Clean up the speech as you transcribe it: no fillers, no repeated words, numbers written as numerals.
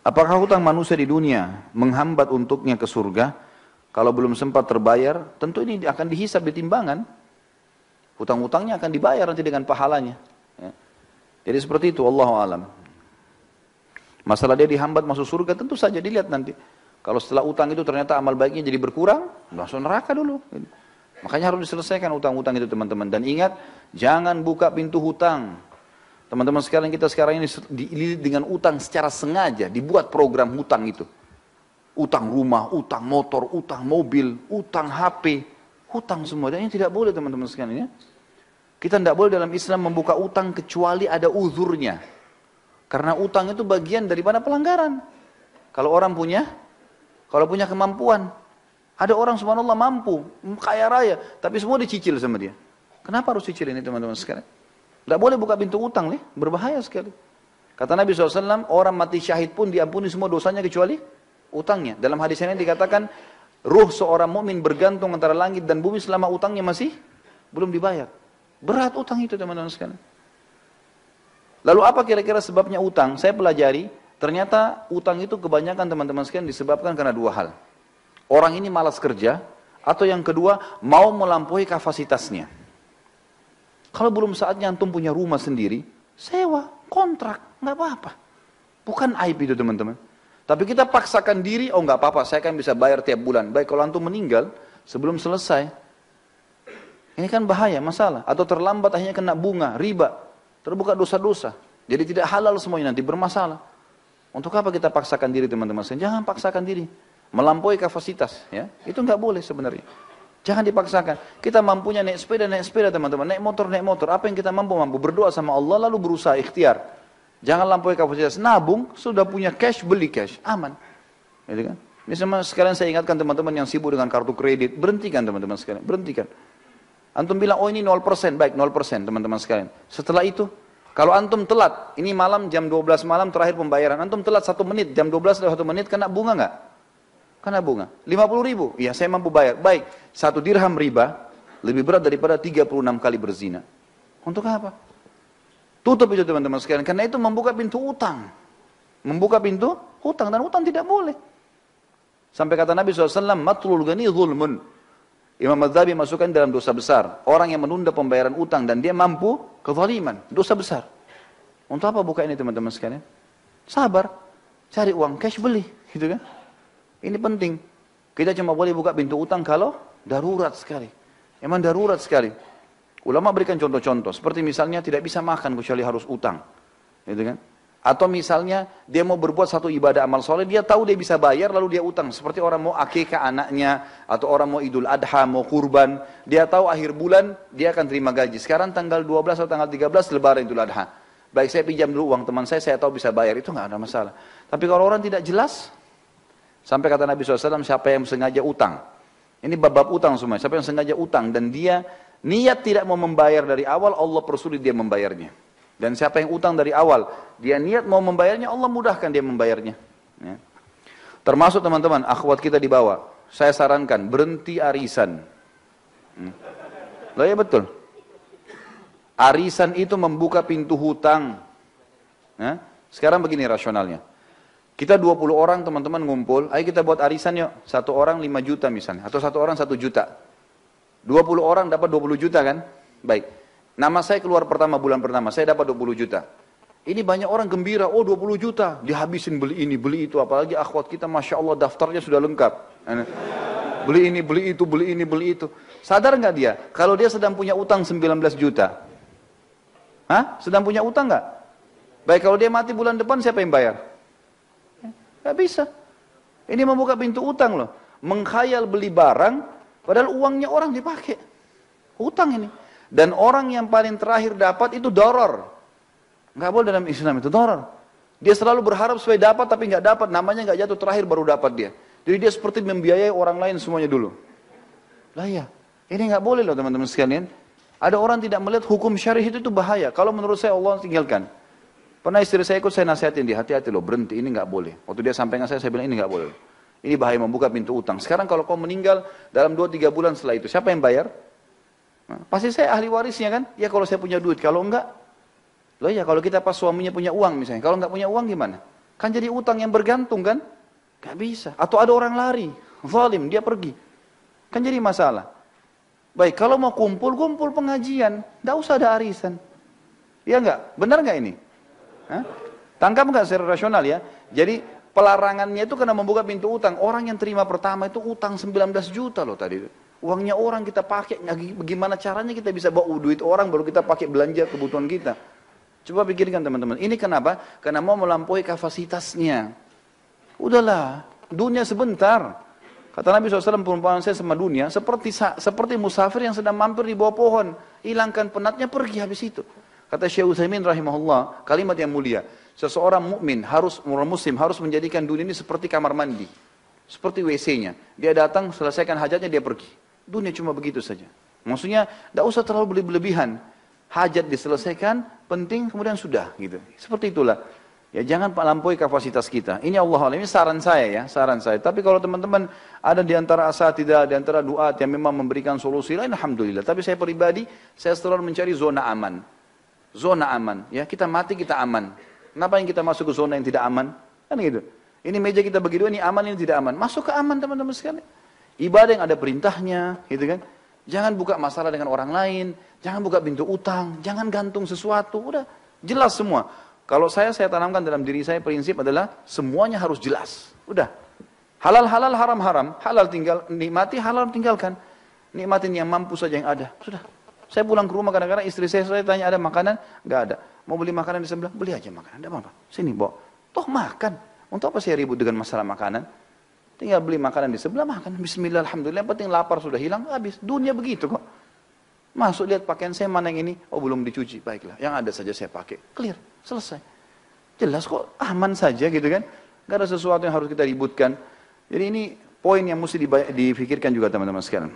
Apakah hutang manusia di dunia menghambat untuknya ke surga? Kalau belum sempat terbayar, tentu ini akan dihisab di timbangan. Hutang-hutangnya akan dibayar nanti dengan pahalanya. Ya. Jadi seperti itu, Wallahu a'lam. Masalah dia dihambat masuk surga, tentu saja dilihat nanti. Kalau setelah utang itu ternyata amal baiknya jadi berkurang, langsung neraka dulu. Makanya harus diselesaikan utang-utang itu teman-teman. Dan ingat, jangan buka pintu hutang. Teman-teman sekalian, kita sekarang ini dililit dengan utang secara sengaja, dibuat program hutang itu. Utang rumah, utang motor, utang mobil, utang HP, hutang semua. Dan ini tidak boleh teman-teman sekalian ya. Kita tidak boleh dalam Islam membuka utang kecuali ada uzurnya. Karena utang itu bagian daripada pelanggaran. Kalau punya kemampuan. Ada orang subhanallah mampu, kaya raya, tapi semua dicicil sama dia. Kenapa harus cicil ini teman-teman sekalian? Tidak boleh buka pintu utang, berbahaya sekali. Kata Nabi SAW, orang mati syahid pun diampuni semua dosanya kecuali utangnya. Dalam hadis ini dikatakan, ruh seorang mukmin bergantung antara langit dan bumi selama utangnya masih belum dibayar. Berat utang itu teman-teman sekalian. Lalu apa kira-kira sebabnya utang? Saya pelajari, ternyata utang itu kebanyakan teman-teman sekalian disebabkan karena dua hal. Orang ini malas kerja, atau yang kedua, mau melampaui kapasitasnya. Kalau belum saatnya antum punya rumah sendiri, sewa, kontrak, nggak apa-apa. Bukan aib itu teman-teman. Tapi kita paksakan diri, oh nggak apa-apa, saya kan bisa bayar tiap bulan. Baik, kalau antum meninggal, sebelum selesai, ini kan bahaya, masalah. Atau terlambat akhirnya kena bunga, riba, terbuka dosa-dosa. Jadi tidak halal semuanya, nanti bermasalah. Untuk apa kita paksakan diri teman-teman? Jangan paksakan diri. Melampaui kapasitas, ya itu nggak boleh sebenarnya. Jangan dipaksakan. Kita mampunya naik sepeda teman-teman, naik motor. Apa yang kita mampu berdoa sama Allah lalu berusaha ikhtiar. Jangan lampaui kapasitas. Nabung, sudah punya cash beli cash, aman. Gitu kan? Ini sama sekalian saya ingatkan teman-teman yang sibuk dengan kartu kredit, berhentikan teman-teman sekalian, berhentikan. Antum bilang oh ini 0%, baik 0% teman-teman sekalian. Setelah itu, kalau antum telat, ini malam jam 12 malam terakhir pembayaran, antum telat 1 menit, jam 12 lewat 1 menit kena bunga nggak? Kena bunga. 50.000, ya saya mampu bayar. Baik, 1 dirham riba lebih berat daripada 36 kali berzina. Untuk apa? Tutup itu teman-teman sekalian. Karena itu membuka pintu utang. Membuka pintu hutang. Dan hutang tidak boleh. Sampai kata Nabi SAW, matlul ghani zulmun. Imam Madzhabi masukkan dalam dosa besar. Orang yang menunda pembayaran utang dan dia mampu, kezaliman. Dosa besar. Untuk apa buka ini teman-teman sekalian? Sabar. Cari uang cash beli. Gitu kan? Ini penting. Kita cuma boleh buka pintu utang kalau darurat sekali. Emang darurat sekali. Ulama berikan contoh-contoh. Seperti misalnya tidak bisa makan kecuali harus utang. Gitu kan? Atau misalnya dia mau berbuat satu ibadah amal soleh, dia tahu dia bisa bayar lalu dia utang. Seperti orang mau akikah anaknya, atau orang mau idul adha, mau kurban. Dia tahu akhir bulan dia akan terima gaji. Sekarang tanggal 12 atau tanggal 13 lebaran idul adha. Baik saya pinjam dulu uang teman saya tahu bisa bayar. Itu nggak ada masalah. Tapi kalau orang tidak jelas, sampai kata Nabi SAW, siapa yang sengaja utang. Ini bab-bab utang semua. Siapa yang sengaja utang dan dia niat tidak mau membayar dari awal, Allah persulit dia membayarnya. Dan siapa yang utang dari awal, dia niat mau membayarnya, Allah mudahkan dia membayarnya. Ya. Termasuk teman-teman, akhwat kita di bawah. Saya sarankan, berhenti arisan. Loh ya betul. Arisan itu membuka pintu hutang. Ya. Sekarang begini rasionalnya. Kita 20 orang teman-teman ngumpul, ayo kita buat arisan yuk. 1 orang 5 juta misalnya, atau 1 orang 1 juta. 20 orang dapat 20 juta kan? Baik. Nama saya keluar pertama, bulan pertama, saya dapat 20 juta. Ini banyak orang gembira, oh 20 juta, dihabisin beli ini, beli itu. Apalagi akhwat kita, Masya Allah daftarnya sudah lengkap. Beli ini, beli itu, beli ini, beli itu. Sadar nggak dia? Kalau dia sedang punya utang 19 juta. Hah? Sedang punya utang nggak? Baik, kalau dia mati bulan depan, siapa yang bayar? Nggak bisa. Ini membuka pintu utang loh. Mengkhayal beli barang, padahal uangnya orang dipakai. Utang ini. Dan orang yang paling terakhir dapat itu doror. Nggak boleh dalam Islam itu doror. Dia selalu berharap supaya dapat tapi nggak dapat. Namanya nggak jatuh terakhir baru dapat dia. Jadi dia seperti membiayai orang lain semuanya dulu. Lah ya, ini nggak boleh loh teman-teman sekalian. Ada orang tidak melihat hukum syar'i itu bahaya. Kalau menurut saya Allah tinggalkan. Pernah istri saya ikut, saya nasihatin dia, hati-hati loh, berhenti, ini nggak boleh. Waktu dia sampaikan saya bilang ini nggak boleh. Ini bahaya membuka pintu utang. Sekarang kalau kau meninggal dalam 2-3 bulan setelah itu, siapa yang bayar? Nah, pasti saya ahli warisnya kan? Ya kalau saya punya duit, kalau enggak, loh ya kalau kita pas suaminya punya uang misalnya, kalau enggak punya uang gimana? Kan jadi utang yang bergantung kan? Gak bisa. Atau ada orang lari, zalim, dia pergi. Kan jadi masalah. Baik, kalau mau kumpul, kumpul pengajian. Gak usah ada arisan. Iya enggak? Benar enggak ini? Hah? Tangkap enggak secara rasional ya? Jadi pelarangannya itu karena membuka pintu utang. Orang yang terima pertama itu utang 19 juta loh tadi. Uangnya orang kita pakai, bagaimana caranya kita bisa bawa duit orang baru kita pakai belanja kebutuhan kita. Coba pikirkan teman-teman. Ini kenapa? Karena mau melampaui kapasitasnya. Udahlah, dunia sebentar. Kata Nabi SAW, perumpamaan saya sama dunia seperti musafir yang sedang mampir di bawah pohon. Hilangkan penatnya, pergi habis itu. Kata Syekh Utsaimin rahimahullah, kalimat yang mulia. Seseorang mukmin orang muslim harus menjadikan dunia ini seperti kamar mandi. Seperti WC-nya. Dia datang, selesaikan hajatnya, dia pergi. Dunia cuma begitu saja. Maksudnya, tidak usah terlalu berlebihan. Hajat diselesaikan, penting, kemudian sudah. Gitu. Seperti itulah. Ya jangan melampaui kapasitas kita. Ini Allah ini saran saya ya, saran saya. Tapi kalau teman-teman ada di antara asatidzah, di antara duat yang memang memberikan solusi lain, alhamdulillah. Tapi saya pribadi, saya selalu mencari zona aman. Zona aman. Ya kita mati, kita aman. Kenapa yang kita masuk ke zona yang tidak aman? Kan gitu. Ini meja kita bagi dua, ini aman, ini tidak aman. Masuk ke aman teman-teman sekalian. Ibadah yang ada perintahnya, gitu kan. Jangan buka masalah dengan orang lain, jangan buka pintu utang, jangan gantung sesuatu, udah jelas semua. Kalau saya tanamkan dalam diri saya prinsip adalah semuanya harus jelas, udah. Halal halal, haram haram, halal tinggal nikmati, halal tinggalkan. Nikmatin yang mampu saja yang ada, sudah. Saya pulang ke rumah kadang-kadang istri saya tanya ada makanan, nggak ada. Mau beli makanan di sebelah, beli aja makanan, tidak apa-apa. Sini bawa, toh makan. Untuk apa saya ribut dengan masalah makanan? Tinggal beli makanan di sebelah, makan. Bismillah, alhamdulillah, yang penting lapar sudah hilang, habis. Dunia begitu kok. Masuk lihat pakaian saya mana yang ini, oh belum dicuci, baiklah. Yang ada saja saya pakai, clear, selesai. Jelas kok, aman saja gitu kan. Gak ada sesuatu yang harus kita ributkan. Jadi ini poin yang mesti difikirkan juga teman-teman sekalian.